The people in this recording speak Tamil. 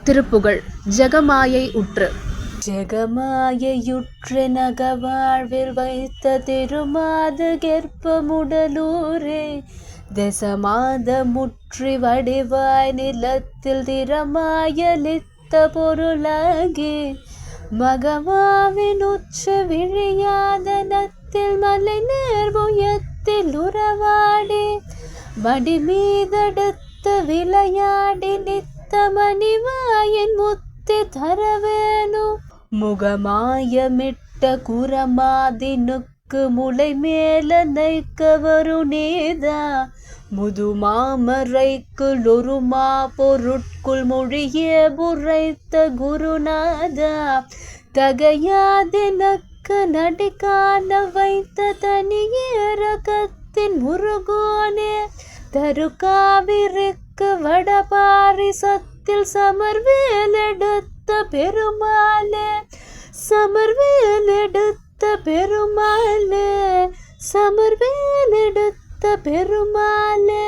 திருப்புகழ். ஜெகமாயை உற்று. ஜெகமாயையுற்று நகவாழ்வில் வைத்த திருமாது கெற்பமுடலூரே, தெசமாத முற்றி வடிவாய் நிலத்தில் திறமாயலித்த பொருளாகி, மகவாவின் உச்ச விழியாதனத்தில் மலை நேர்வுயத்தில் உறவாடி, மடிமீதெடுத்து விளையாடி நித்த மணிவாயின் முத்தி தரவேணு, முகமாயமிட்ட குரமாதினுக்கு முளை மேல நைக்க வருணீதா, முதுமாமரைக்குள் ஒருமா பொருட்குள் மொழியே புரைத்த குருநாதா, தகையாதினக்கு நடிக்கான வைத்த தனியேரகத்தின் முருகோனே, தருகாவிற்கு வடபாரிசத்தில் சமர்வேலெடுத்த பெருமாளே, சமர்வேலெடுத்த பெருமாளே, சமர்வேலெடுத்த பெருமாளே.